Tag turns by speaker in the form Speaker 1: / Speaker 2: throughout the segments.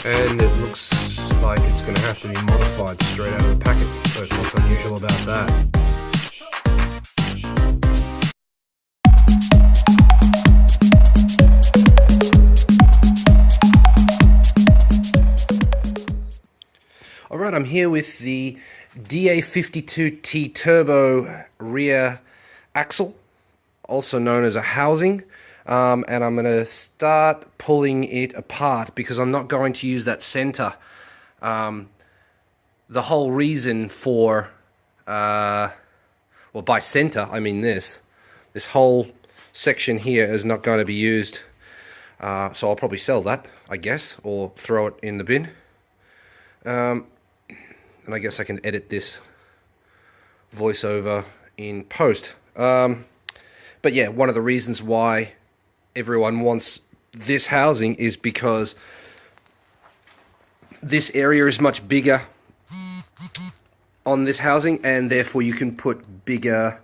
Speaker 1: and it looks like it's going to have to be modified straight out of the packet. So what's unusual about that? Alright, I'm here with the DA52T turbo rear axle, also known as a housing, and I'm going to start pulling it apart because I'm not going to use that center. The whole reason for, well, by center I mean this whole section here is not going to be used, so I'll probably sell that, I guess, or throw it in the bin. And I guess I can edit this voiceover in post. But yeah, one of the reasons why everyone wants this housing is because this area is much bigger on this housing, and therefore you can put bigger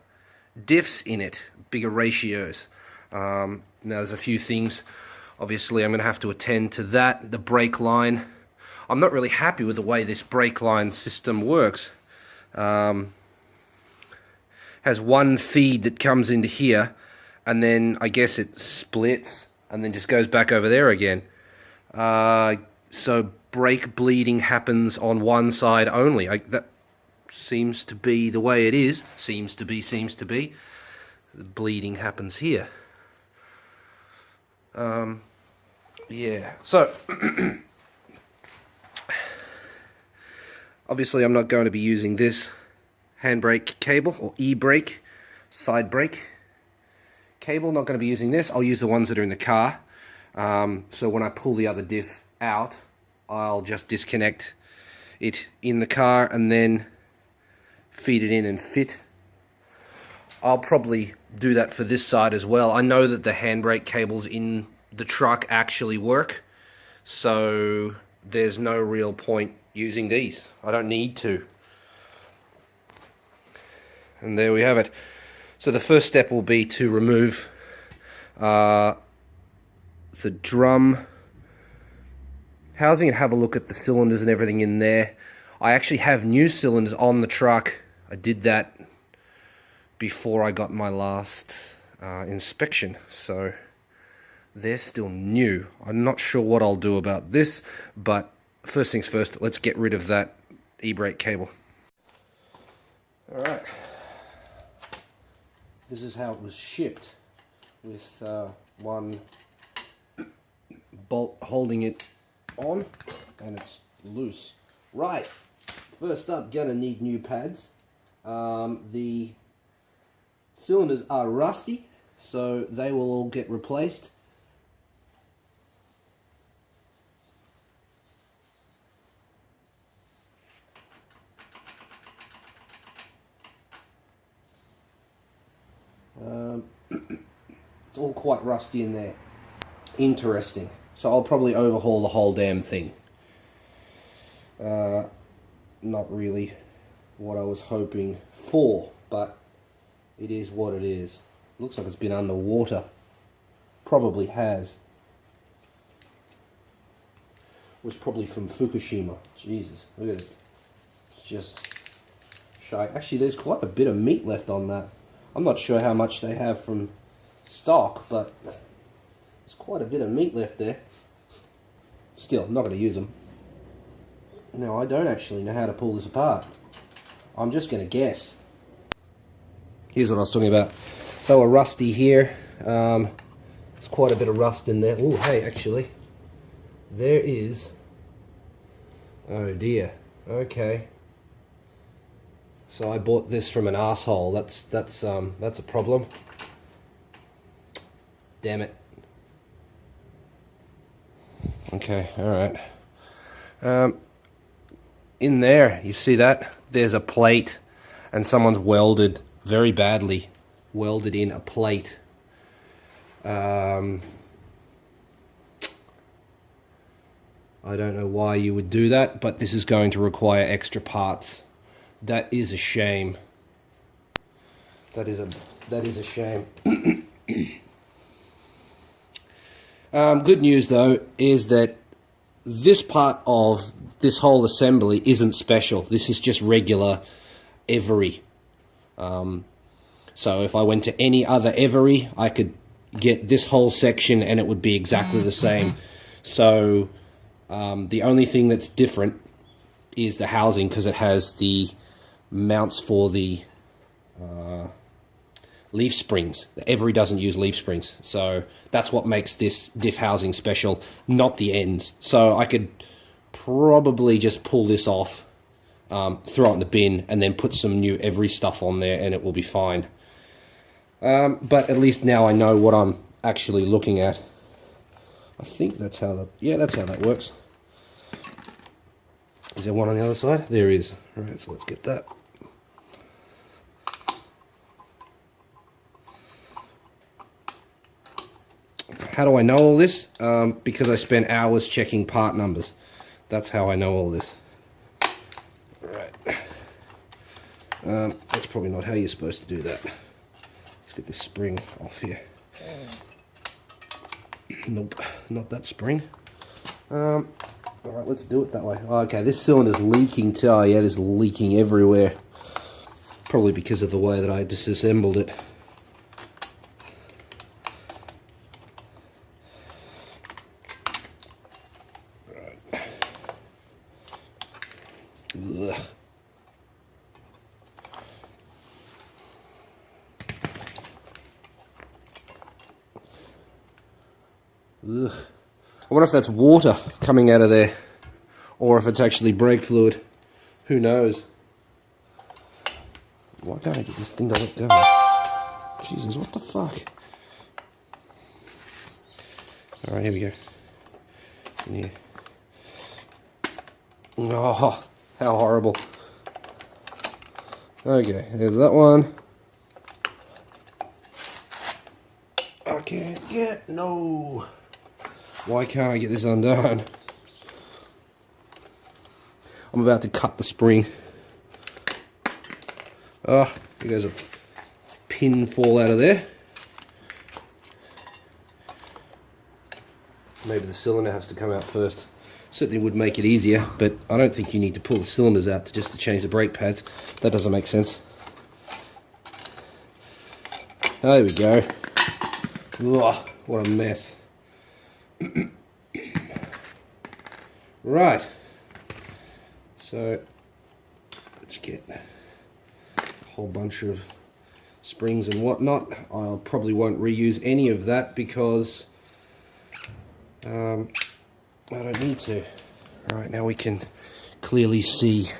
Speaker 1: diffs in it, bigger ratios. Now there's a few things, obviously I'm going to have to attend to that. The brake line, I'm not really happy with the way this brake line system works. Has one feed that comes into here, and then I guess it splits and then just goes back over there again. So brake bleeding happens on one side only. That seems to be the way it is. Seems to be. The bleeding happens here. Yeah. So obviously I'm not going to be using this handbrake cable or e-brake, side brake cable. Not going to be using this. I'll use the ones that are in the car. So when I pull the other diff out, I'll just disconnect it in the car and then feed it in and fit. I'll probably do that for this side as well. I know that the handbrake cables in the truck actually work, so there's no real point using these. I don't need to. And there we have it. So the first step will be to remove the drum housing and have a look at the cylinders and everything in there. I actually have new cylinders on the truck. I did that before I got my last inspection, so they're still new. I'm not sure what I'll do about this, but first things first, let's get rid of that e-brake cable. Alright, this is how it was shipped, with one bolt holding it on, and it's loose. Right, first up, gonna need new pads. The cylinders are rusty, so they will all get replaced. It's all quite rusty in there. Interesting. So I'll probably overhaul the whole damn thing. Not really what I was hoping for, but it is what it is. Looks like it's been underwater. Probably has. It was probably from Fukushima. Jesus, look at it. It's just shy. Actually, there's quite a bit of meat left on that. I'm not sure how much they have from stock, but there's quite a bit of meat left there. Still, I'm not going to use them. No, I don't actually know how to pull this apart. I'm just going to guess. Here's what I was talking about. So a rusty here. There's quite a bit of rust in there. Oh, hey, actually, there is. Oh dear. Okay. So I bought this from an asshole. That's a problem. Damn it. Okay, all right. In there, you see that? There's a plate, and someone's welded very badly. Welded in a plate. I don't know why you would do that, but this is going to require extra parts. That is a shame. That is a shame. Good news though is that this part of this whole assembly isn't special. This is just regular every. So if I went to any other every, I could get this whole section and it would be exactly the same. So the only thing that's different is the housing, because it has the mounts for the leaf springs. The every doesn't use leaf springs, so that's what makes this diff housing special, not the ends. So I could probably just pull this off, throw it in the bin, and then put some new every stuff on there and it will be fine. But at least now I know what I'm actually looking at. I think that's how that, yeah, that's how that works. Is there one on the other side? There is. Alright, so let's get that. How do I know all this? Because I spent hours checking part numbers. That's how I know all this. Alright. That's probably not how you're supposed to do that. Let's get this spring off here. Nope, not that spring. Alright, let's do it that way. Okay, this cylinder's leaking too. Oh yeah, it is leaking everywhere. Probably because of the way that I disassembled it. Ugh. Ugh. I wonder if that's water coming out of there, or if it's actually brake fluid. Who knows? Why can't I get this thing to let go? Jesus, what the fuck? Alright, here we go. In here. Oh, how horrible. Okay, there's that one. I can't get, no. Why can't I get this undone? I'm about to cut the spring. Oh, there goes a pin fall out of there. Maybe the cylinder has to come out first. Certainly would make it easier, but I don't think you need to pull the cylinders out just to change the brake pads. That doesn't make sense. There we go. Ugh, what a mess. Right. So let's get a whole bunch of springs and whatnot. I probably won't reuse any of that because I don't need to. Alright, now we can clearly see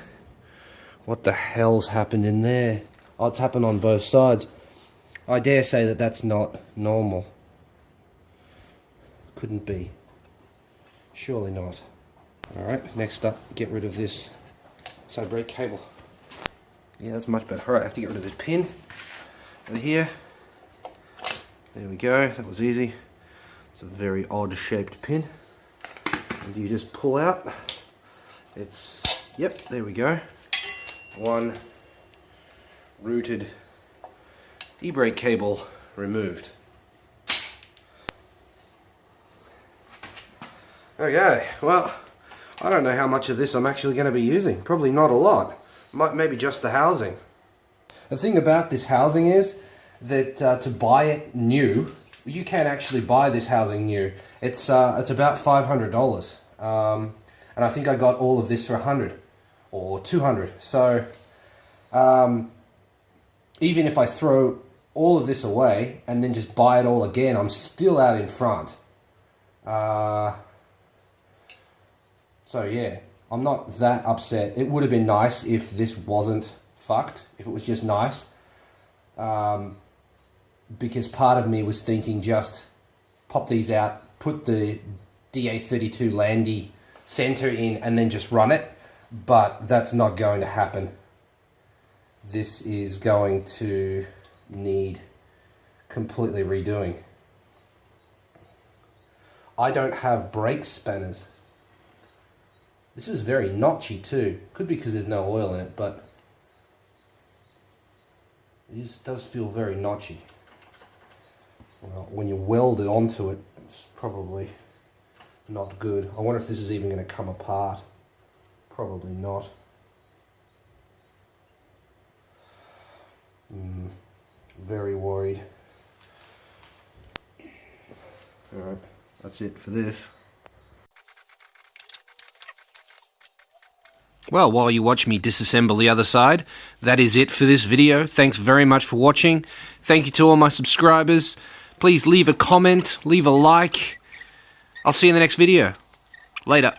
Speaker 1: what the hell's happened in there. Oh, it's happened on both sides. I dare say that that's not normal. Couldn't be. Surely not. Alright, next up, get rid of this side brake cable. Yeah, that's much better. Alright, I have to get rid of this pin over here. There we go, that was easy. It's a very odd shaped pin. And you just pull out. It's, yep, there we go. One routed e-brake cable removed. Okay, well, I don't know how much of this I'm actually going to be using. Probably not a lot. Maybe just the housing. The thing about this housing is that to buy it new, you can actually buy this housing new. It's about $500, and I think I got all of this for $100 or $200. So even if I throw all of this away and then just buy it all again, I'm still out in front. So yeah, I'm not that upset. It would have been nice if this wasn't fucked, if it was just nice. Because part of me was thinking just pop these out, put the DA52 Landy center in and then just run it. But that's not going to happen. This is going to need completely redoing. I don't have brake spanners. This is very notchy too. Could be because there's no oil in it, but it just does feel very notchy. Well, when you weld it onto it, it's probably not good. I wonder if this is even going to come apart. Probably not. Very worried. Alright, that's it for this. Well, while you watch me disassemble the other side, that is it for this video. Thanks very much for watching. Thank you to all my subscribers. Please leave a comment, leave a like. I'll see you in the next video. Later.